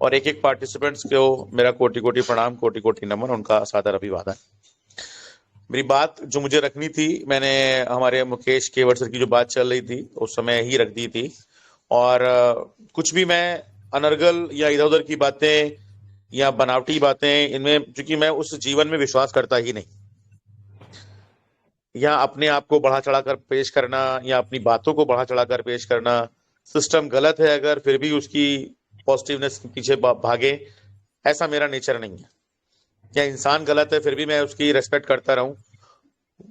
और एक एक पार्टिसिपेंट्स को मेरा कोटि कोटि प्रणाम, कोटि कोटि नमन, उनका सादर अभिवादन। मेरी बात जो मुझे रखनी थी, मैंने हमारे मुकेश केवट सर की जो बात चल रही थी उस समय ही रख दी थी। और कुछ भी मैं अनर्गल या इधर उधर की बातें या बनावटी बातें इनमें, क्योंकि मैं उस जीवन में विश्वास करता ही नहीं। या अपने आप को बढ़ा चढ़ाकर पेश करना या अपनी बातों को बढ़ा चढ़ाकर पेश करना, सिस्टम गलत है अगर फिर भी उसकी पॉजिटिवनेस के पीछे भागे, ऐसा मेरा नेचर नहीं है। या इंसान गलत है फिर भी मैं उसकी रेस्पेक्ट करता रहूं,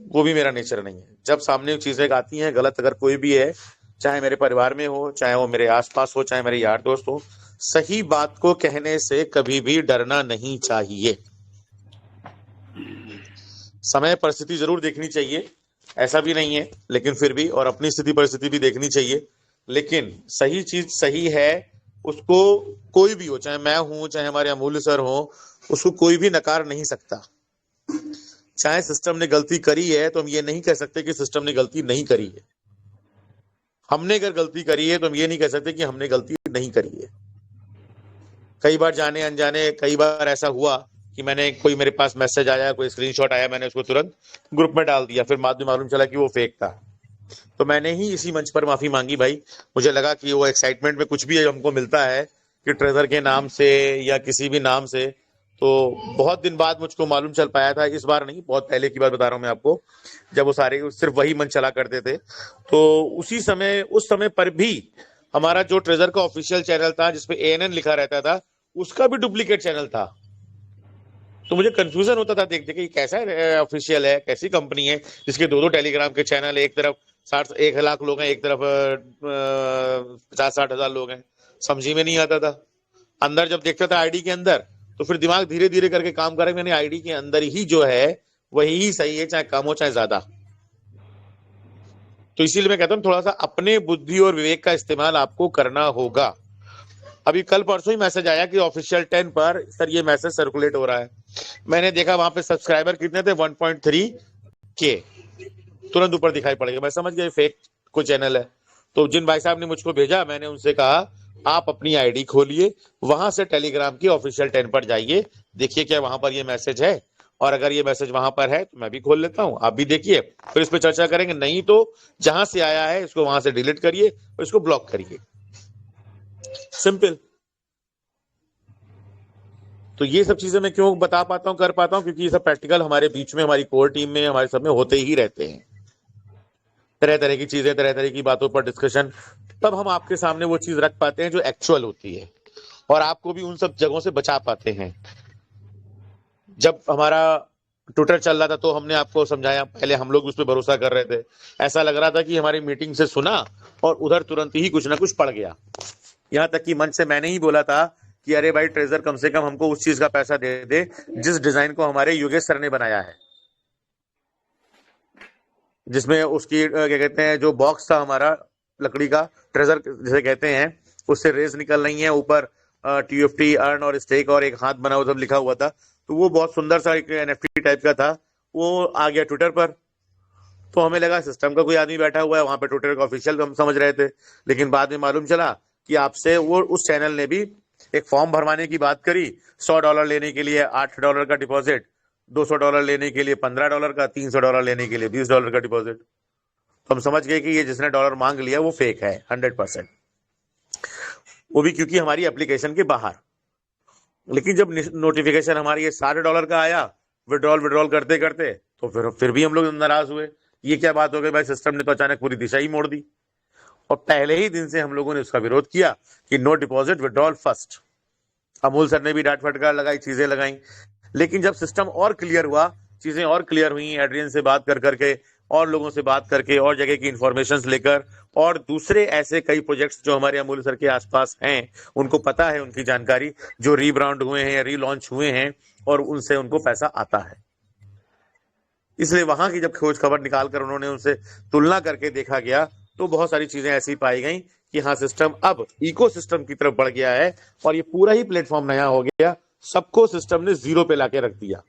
वो भी मेरा नेचर नहीं है। जब सामने चीजें आती हैं गलत, अगर कोई भी है, चाहे मेरे परिवार में हो, चाहे वो मेरे आसपास हो, चाहे मेरे यार दोस्त हो, सही बात को कहने से कभी भी डरना नहीं चाहिए। समय परिस्थिति जरूर देखनी चाहिए, ऐसा भी नहीं है, लेकिन फिर भी, और अपनी स्थिति परिस्थिति भी देखनी चाहिए। लेकिन सही चीज सही है, उसको कोई भी हो, चाहे मैं हूं, चाहे हमारे अमूल्य सर हो, उसको कोई भी नकार नहीं सकता। चाहे सिस्टम ने गलती करी है तो हम ये नहीं कह सकते कि सिस्टम ने गलती नहीं करी है। हमने अगर गलती करी है तो हम ये नहीं कह सकते कि हमने गलती नहीं करी है। कई बार जाने अनजाने, कई बार ऐसा हुआ कि मैंने, कोई मेरे पास मैसेज आया, कोई स्क्रीनशॉट आया, मैंने उसको तुरंत ग्रुप में डाल दिया, फिर बाद में मालूम चला कि वो फेक था। तो मैंने ही इसी मंच पर माफी मांगी भाई। मुझे लगा कि वो एक्साइटमेंट में कुछ भी हमको मिलता है कि ट्रेजर के नाम से या किसी भी नाम से, तो बहुत दिन बाद मुझको मालूम चल पाया था, इस बार नहीं, बहुत पहले की बात बता रहा हूं मैं आपको, जब वो सारे सिर्फ वही मंच चला करते थे। तो उसी समय, उस समय पर भी हमारा जो ट्रेजर का ऑफिशियल चैनल था जिसपे ANN लिखा रहता था, उसका भी डुप्लीकेट चैनल था। तो मुझे कंफ्यूजन होता था देख देख के, कैसा ऑफिशियल है, कैसी कंपनी है जिसके दो दो टेलीग्राम के चैनल है, एक तरफ 1 लाख लोग हैं, एक तरफ 50-60 हजार लोग हैं। समझ ही में नहीं आता था। अंदर जब देखता था आईडी के अंदर, तो फिर दिमाग धीरे धीरे करके काम करे, मैंने आईडी के अंदर ही जो है वही ही सही है, चाहे कम हो चाहे ज्यादा। तो इसीलिए मैं कहता हूँ थोड़ा सा अपने बुद्धि और विवेक का इस्तेमाल आपको करना होगा। अभी कल परसों ही मैसेज आया कि ऑफिशियल 10 पर सर ये मैसेज सर्कुलेट हो रहा है। मैंने देखा वहां पे सब्सक्राइबर कितने थे, 1.3 के, तुरंत ऊपर दिखाई पड़ गया। मैं समझ गया फेक कोई चैनल है। तो जिन भाई साहब ने मुझको भेजा, मैंने उनसे कहा आप अपनी आईडी खोलिए, वहां से टेलीग्राम की ऑफिशियल 10 पर जाइए, देखिए क्या वहां पर ये मैसेज है, और अगर ये मैसेज वहां पर है तो मैं भी खोल लेता हूं, आप भी देखिए, फिर इस पर चर्चा करेंगे। नहीं तो जहां से आया है इसको वहां से डिलीट करिए और इसको ब्लॉक करिए, सिंपल। तो ये सब चीजें मैं क्यों बता पाता हूं, कर पाता हूं, क्योंकि ये सब प्रैक्टिकल हमारे बीच में, हमारी कोर टीम में, हमारे सब में होते ही रहते हैं। तरह तरह की चीजें, तरह तरह की बातों पर डिस्कशन, तब हम आपके सामने वो चीज रख पाते हैं जो एक्चुअल होती है, और आपको भी उन सब जगहों से बचा पाते हैं। जब हमारा ट्विटर चल रहा था तो हमने आपको समझाया, पहले हम लोग उस पर भरोसा कर रहे थे, ऐसा लग रहा था कि हमारी मीटिंग से सुना और उधर तुरंत ही कुछ ना कुछ पड़ गया। यहां तक कि मंच से मैंने ही बोला था कि अरे भाई ट्रेजर कम से कम हमको उस चीज का पैसा दे दे जिस डिजाइन को हमारे योगेश सर ने बनाया है, जिसमें उसकी क्या कहते हैं, जो बॉक्स था हमारा लकड़ी का, ट्रेजर जिसे कहते हैं, उससे रेस निकल रही है ऊपर, TFT अर्न और स्टेक और एक हाथ बना हुआ सब लिखा हुआ था। तो वो बहुत सुंदर सा एक NFT टाइप का था, वो आ गया ट्विटर पर। तो हमें लगा सिस्टम का कोई आदमी बैठा हुआ है वहां पे, ट्विटर का ऑफिशियल हम समझ रहे थे। लेकिन बाद में मालूम चला कि आपसे वो उस चैनल ने भी एक फॉर्म भरवाने की बात करी, $100 लेने के लिए $8 का डिपॉजिट, $200 लेने के लिए $15 का, $300 लेने के लिए $20 का डिपॉजिट। तो हम समझ गए कि ये जिसने डॉलर मांग लिया वो फेक है 100%, वो भी क्योंकि हमारी एप्लीकेशन के बाहर। लेकिन जब नोटिफिकेशन हमारी ये $60 का आया, विड्रॉल विड्रॉल करते करते, तो फिर भी हम लोग नाराज हुए। ये क्या बात हो गई भाई, सिस्टम ने तो अचानक पूरी दिशा ही मोड़ दी। और पहले ही दिन से हम लोगों ने उसका विरोध किया कि no deposit withdrawal first. Amul sir ने भी डांट फटकार लगाई, चीजें लगाई। लेकिन जब सिस्टम और क्लियर हुआ, चीजें और क्लियर हुई, एड्रियन से बात कर करके, और लोगों से बात करके, और जगह की इंफॉर्मेशन लेकर, और दूसरे ऐसे कई प्रोजेक्ट्स जो हमारे अमूल सर के आसपास हैं, उनको पता है, उनकी जानकारी, जो रीब्रांड हुए हैं या रीलॉन्च हुए हैं, और उनसे उनको पैसा आता है। इसलिए वहां की जब खोज खबर निकाल कर उन्होंने उनसे तुलना करके देखा गया, तो बहुत सारी चीजें ऐसी पाई गई कि हाँ, सिस्टम अब इको सिस्टम की तरफ बढ़ गया है, और ये पूरा ही प्लेटफॉर्म नया हो गया। सबको सिस्टम ने जीरो पे लाके रख दिया।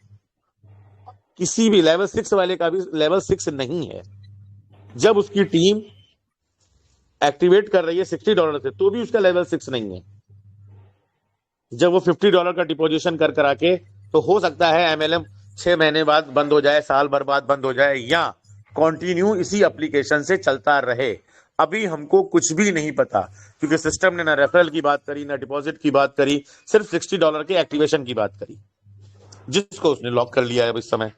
किसी भी लेवल 6 वाले का भी लेवल 6 नहीं है। जब उसकी टीम एक्टिवेट कर रही है $60 से, तो भी उसका लेवल 6 नहीं है। जब वो $50 का डिपोजिशन कर करा के, तो हो सकता है एमएलएम 6 महीने बाद बंद हो जाए, साल भर बाद बंद हो जाए, या कंटिन्यू इसी एप्लीकेशन से चलता रहे। अभी हमको कुछ भी नहीं पता, क्योंकि सिस्टम ने ना रेफरल की बात करी, ना डिपॉजिट की बात करी, सिर्फ $60 के एक्टिवेशन की बात करी, जिसको उसने लॉक कर लिया है अब इस समय।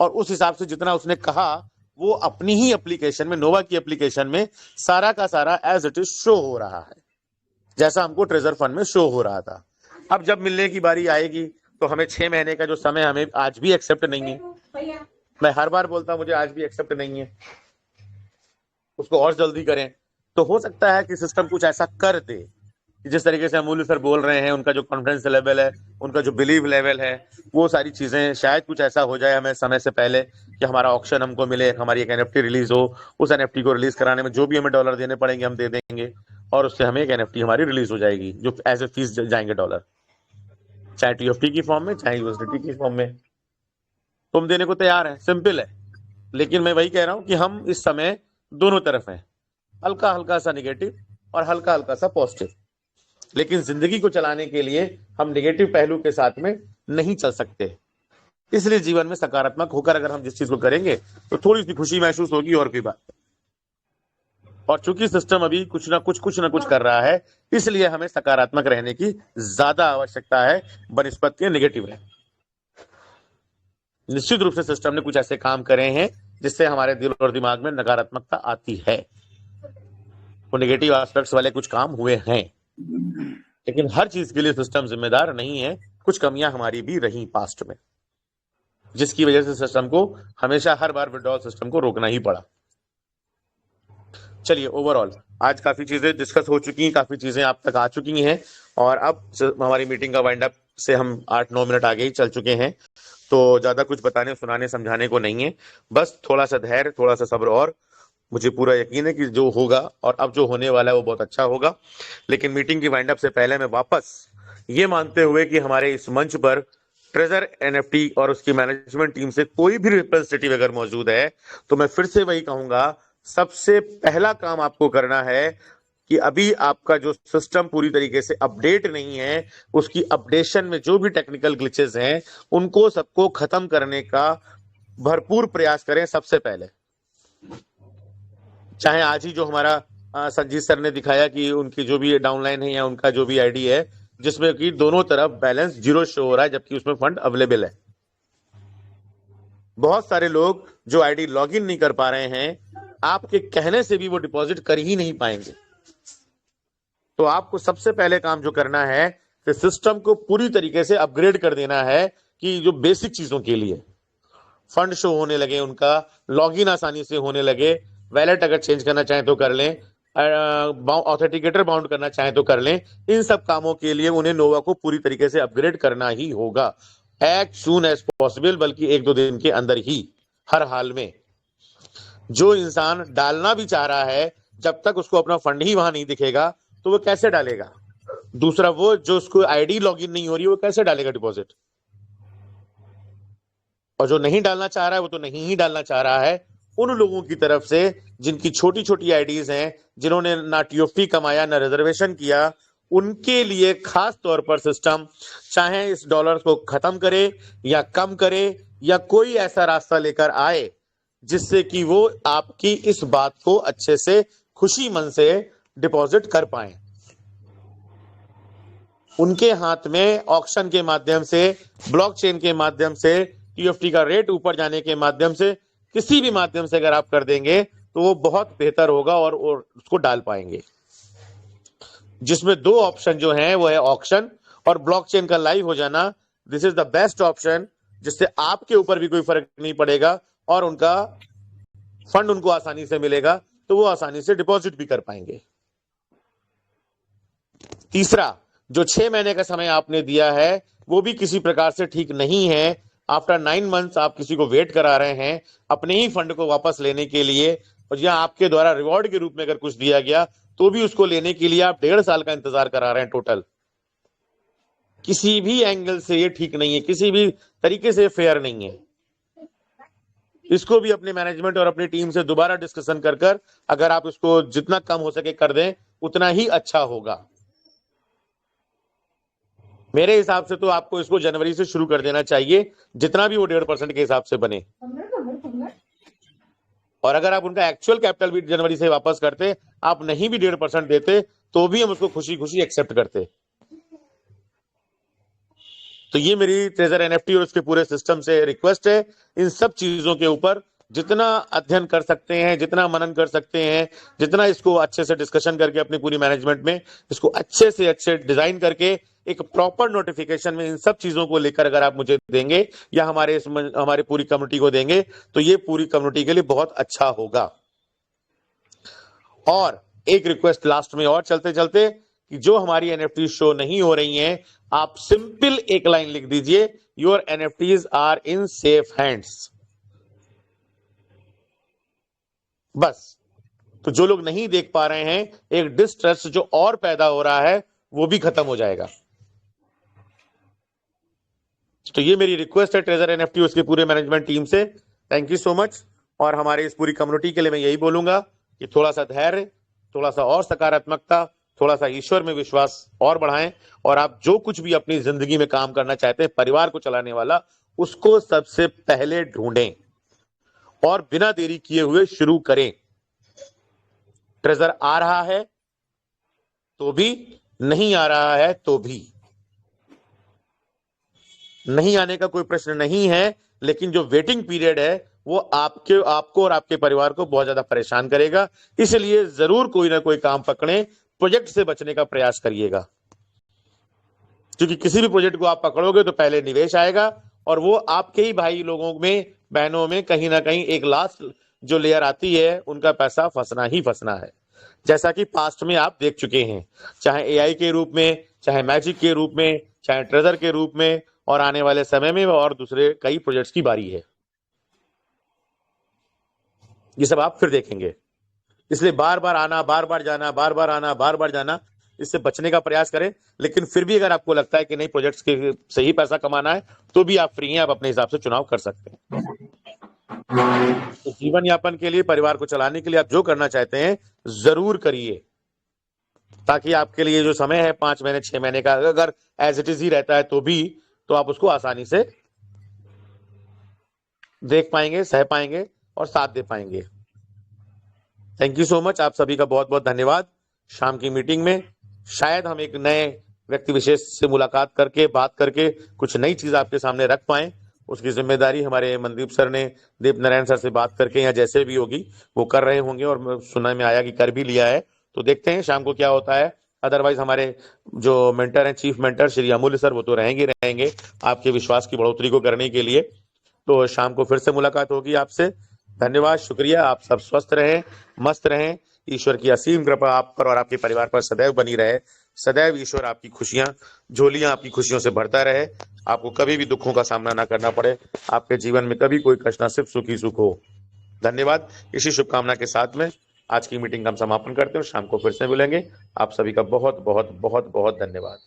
और उस हिसाब से जितना उसने कहा, वो अपनी ही एप्लीकेशन में, नोवा की एप्लीकेशन में सारा का सारा एज इट इज शो हो रहा है, जैसा हमको ट्रेजर फंड में शो हो रहा था। अब जब मिलने की बारी आएगी, तो हमें 6 महीने का जो समय हमें आज भी एक्सेप्ट नहीं है। मैं हर बार बोलता हूं मुझे आज भी एक्सेप्ट नहीं है, उसको और जल्दी करें। तो हो सकता है कि सिस्टम कुछ ऐसा कर दे, जिस तरीके से अमूल्य सर बोल रहे हैं, उनका जो कॉन्फिडेंस लेवल है, उनका जो बिलीव लेवल है, वो सारी चीजें शायद कुछ ऐसा हो जाए हमें समय से पहले कि हमारा ऑक्शन हमको मिले, हमारी एक एनएफटी रिलीज हो, उस एनएफटी को रिलीज कराने में जो भी हमें डॉलर देने पड़ेंगे हम दे देंगे, और उससे हमें एक एनएफटी हमारी रिलीज हो जाएगी, जो एज ए फीस जाएंगे डॉलर, चाहे टीएफटी की फॉर्म में, चाहे यूएसडीटी की फॉर्म में। तुम देने को तैयार है, सिंपल है। लेकिन मैं वही कह रहा हूं कि हम इस समय दोनों तरफ हैं, हल्का हल्का सा निगेटिव और हल्का हल्का सा पॉजिटिव। लेकिन जिंदगी को चलाने के लिए हम निगेटिव पहलू के साथ में नहीं चल सकते। इसलिए जीवन में सकारात्मक होकर अगर हम जिस चीज को करेंगे, तो थोड़ी सी खुशी महसूस होगी, और कोई बात। और चूंकि सिस्टम अभी कुछ ना कुछ कर रहा है, इसलिए हमें सकारात्मक रहने की ज्यादा आवश्यकता है बनिस्बत के निगेटिव रहने। निश्चित रूप से सिस्टम ने कुछ ऐसे काम करे हैं जिससे हमारे दिल और दिमाग में नकारात्मकता आती है, वो नेगेटिव एस्पेक्ट्स वाले कुछ काम हुए हैं। लेकिन हर चीज के लिए सिस्टम जिम्मेदार नहीं है, कुछ कमियां हमारी भी रही पास्ट में, जिसकी वजह से सिस्टम को हमेशा हर बार विड्रॉल सिस्टम को रोकना ही पड़ा। चलिए, ओवरऑल आज काफी चीजें डिस्कस हो चुकी हैं, काफी चीजें आप तक आ चुकी हैं, और अब हमारी मीटिंग का वाइंड अप से हम 8-9 मिनट आगे ही चल चुके हैं। तो ज्यादा कुछ बताने, सुनाने, समझाने को नहीं है, बस थोड़ा सा धैर्य, थोड़ा सा सब्र, और मुझे पूरा यकीन है कि जो होगा और अब जो होने वाला है वो बहुत अच्छा होगा। लेकिन मीटिंग की वाइंड अप से पहले मैं वापस ये मानते हुए कि हमारे इस मंच पर ट्रेजर एनएफटी और उसकी मैनेजमेंट टीम से कोई भी रिप्रेजेंटेटिव अगर मौजूद है, तो मैं फिर से वही कहूंगा, सबसे पहला काम आपको करना है कि अभी आपका जो सिस्टम पूरी तरीके से अपडेट नहीं है, उसकी अपडेशन में जो भी टेक्निकल ग्लिचेस हैं, उनको सबको खत्म करने का भरपूर प्रयास करें सबसे पहले। चाहे आज ही जो हमारा संजीत सर ने दिखाया कि उनकी जो भी डाउनलाइन है या उनका जो भी आईडी है, जिसमें कि दोनों तरफ बैलेंस 0 शो हो रहा है, जबकि उसमें फंड अवेलेबल है। बहुत सारे लोग जो आईडी लॉगिन नहीं कर पा रहे हैं, आपके कहने से भी वो डिपॉजिट कर ही नहीं पाएंगे। तो आपको सबसे पहले काम जो करना है कि सिस्टम को पूरी तरीके से अपग्रेड कर देना है, कि जो बेसिक चीजों के लिए फंड शो होने लगे, उनका लॉगिन आसानी से होने लगे, वैलेट अगर चेंज करना चाहें तो कर लें, ऑथेंटिकेटर बाउंड करना चाहें तो कर लें। इन सब कामों के लिए उन्हें नोवा को पूरी तरीके से अपग्रेड करना ही होगा, एज सून एज पॉसिबल, बल्कि 1-2 दिन के अंदर ही, हर हाल में। जो इंसान डालना भी चाह रहा है, जब तक उसको अपना फंड ही वहां नहीं दिखेगा, तो वो कैसे डालेगा? दूसरा, वो जो उसको आईडी लॉगिन नहीं हो रही है, वो कैसे डालेगा डिपॉजिट? और जो नहीं डालना चाह रहा है, वो तो नहीं ही डालना चाह रहा है। उन लोगों की तरफ से जिनकी छोटी छोटी आईडीज हैं, जिन्होंने ना टीओएफटी कमाया, ना रिजर्वेशन किया, उनके लिए खास तौर पर सिस्टम चाहे इस डॉलर को खत्म करे या कम करे, या कोई ऐसा रास्ता लेकर आए जिससे कि वो आपकी इस बात को अच्छे से खुशी मन से डिपॉजिट कर पाए। उनके हाथ में ऑक्शन के माध्यम से, ब्लॉकचेन के माध्यम से, टीएफटी का रेट ऊपर जाने के माध्यम से, किसी भी माध्यम से अगर आप कर देंगे, तो वो बहुत बेहतर होगा और उसको डाल पाएंगे। जिसमें 2 ऑप्शन जो हैं, वो है ऑक्शन और ब्लॉकचेन का लाइव हो जाना। This is the best option, जिससे आपके ऊपर भी कोई फर्क नहीं पड़ेगा और उनका फंड उनको आसानी से मिलेगा, तो वो आसानी से डिपॉजिट भी कर पाएंगे। तीसरा, जो 6 महीने का समय आपने दिया है, वो भी किसी प्रकार से ठीक नहीं है। आफ्टर 9 मंथ्स आप किसी को वेट करा रहे हैं अपने ही फंड को वापस लेने के लिए, और या आपके द्वारा रिवॉर्ड के रूप में अगर कुछ दिया गया, तो भी उसको लेने के लिए आप 1.5 साल का इंतजार करा रहे हैं टोटल। किसी भी एंगल से ये ठीक नहीं है, किसी भी तरीके से फेयर नहीं है। इसको भी अपने मैनेजमेंट और अपनी टीम से दोबारा डिस्कशन कर अगर आप इसको जितना कम हो सके कर दें, उतना ही अच्छा होगा। मेरे हिसाब से तो आपको इसको जनवरी से शुरू कर देना चाहिए, जितना भी वो 1.5% के हिसाब से बने। और अगर आप उनका एक्चुअल कैपिटल भी जनवरी से वापस करते, आप नहीं भी 1.5% देते, तो भी हम उसको खुशी खुशी एक्सेप्ट करते। तो ये मेरी ट्रेजर एनएफटी और उसके पूरे सिस्टम से रिक्वेस्ट है, इन सब चीजों के ऊपर जितना अध्ययन कर सकते हैं, जितना मनन कर सकते हैं, जितना इसको अच्छे से डिस्कशन करके अपनी पूरी मैनेजमेंट में इसको अच्छे से अच्छे डिजाइन करके एक प्रॉपर नोटिफिकेशन में इन सब चीजों को लेकर अगर आप मुझे देंगे या हमारे पूरी कम्युनिटी को देंगे, तो ये पूरी कम्युनिटी के लिए बहुत अच्छा होगा। और एक रिक्वेस्ट लास्ट में और चलते चलते, कि जो हमारी एनएफटी शो नहीं हो रही हैं, आप सिंपल एक लाइन लिख दीजिए, your NFTs are in safe hands, बस। तो जो लोग नहीं देख पा रहे हैं, एक डिस्ट्रस्ट जो और पैदा हो रहा है, वो भी खत्म हो जाएगा। तो ये मेरी रिक्वेस्ट है ट्रेजर एनएफटी उसके पूरे मैनेजमेंट टीम से। Thank you so much. और हमारे इस पूरी कम्युनिटी के लिए मैं यही बोलूंगा कि थोड़ा सा धैर्य, थोड़ा सा और सकारात्मकता, थोड़ा सा ईश्वर में विश्वास और बढ़ाएं। और आप जो कुछ भी अपनी जिंदगी में काम करना चाहते हैं, परिवार को चलाने वाला, उसको सबसे पहले ढूंढें और बिना देरी किए हुए शुरू करें। ट्रेजर आ रहा है तो भी, नहीं आ रहा है तो भी। नहीं आने का कोई प्रश्न नहीं है, लेकिन जो वेटिंग पीरियड है वो आपको और आपके परिवार को बहुत ज्यादा परेशान करेगा। इसलिए जरूर कोई ना कोई काम पकड़ें, प्रोजेक्ट से बचने का प्रयास करिएगा, क्योंकि किसी भी प्रोजेक्ट को आप पकड़ोगे तो पहले निवेश आएगा, और वो आपके ही भाई लोगों में, बहनों में कहीं ना कहीं एक लास्ट जो लेयर आती है, उनका पैसा फंसना ही फंसना है। जैसा कि पास्ट में आप देख चुके हैं, चाहे एआई के रूप में, चाहे मैजिक के रूप में, चाहे ट्रेजर के रूप में, और आने वाले समय में और दूसरे कई प्रोजेक्ट्स की बारी है। ये सब आप फिर देखेंगे। इसलिए बार बार आना, बार बार जाना, बार बार आना, बार बार जाना, इससे बचने का प्रयास करें। लेकिन फिर भी अगर आपको लगता है कि नहीं, प्रोजेक्ट्स के से ही पैसा कमाना है, तो भी आप फ्री हैं, आप अपने हिसाब से चुनाव कर सकते हैं। तो जीवन यापन के लिए, परिवार को चलाने के लिए आप जो करना चाहते हैं जरूर करिए, ताकि आपके लिए जो समय है 5 महीने 6 महीने का, अगर एज इट इज ही रहता है तो आप उसको आसानी से देख पाएंगे, सह पाएंगे और साथ दे पाएंगे। Thank you so much. आप सभी का बहुत बहुत धन्यवाद। शाम की मीटिंग में शायद हम एक नए व्यक्ति विशेष से मुलाकात करके, बात करके कुछ नई चीज आपके सामने रख पाए। उसकी जिम्मेदारी हमारे मनदीप सर ने दीप नारायण सर से बात करके, या जैसे भी होगी वो कर रहे होंगे, और सुनने में आया कि कर भी लिया है। तो देखते हैं शाम को क्या होता है। अदरवाइज हमारे जो मेंटर हैं, चीफ मेंटर श्री अमूल्य सर, वो तो रहेंगे आपके विश्वास की बढ़ोतरी को करने के लिए। तो शाम को फिर से मुलाकात होगी आपसे। धन्यवाद, शुक्रिया। आप सब स्वस्थ रहें, मस्त रहें। ईश्वर की असीम कृपा आप पर और आपके परिवार पर सदैव बनी रहे। सदैव ईश्वर आपकी खुशियां, झोलियां आपकी खुशियों से भरता रहे। आपको कभी भी दुखों का सामना ना करना पड़े, आपके जीवन में कभी कोई कष्ट ना, सिर्फ सुखी सुख हो। धन्यवाद। इसी शुभकामना के साथ में आज की मीटिंग का हम समापन करते हैं और शाम को फिर से मिलेंगे। आप सभी का बहुत बहुत बहुत बहुत धन्यवाद।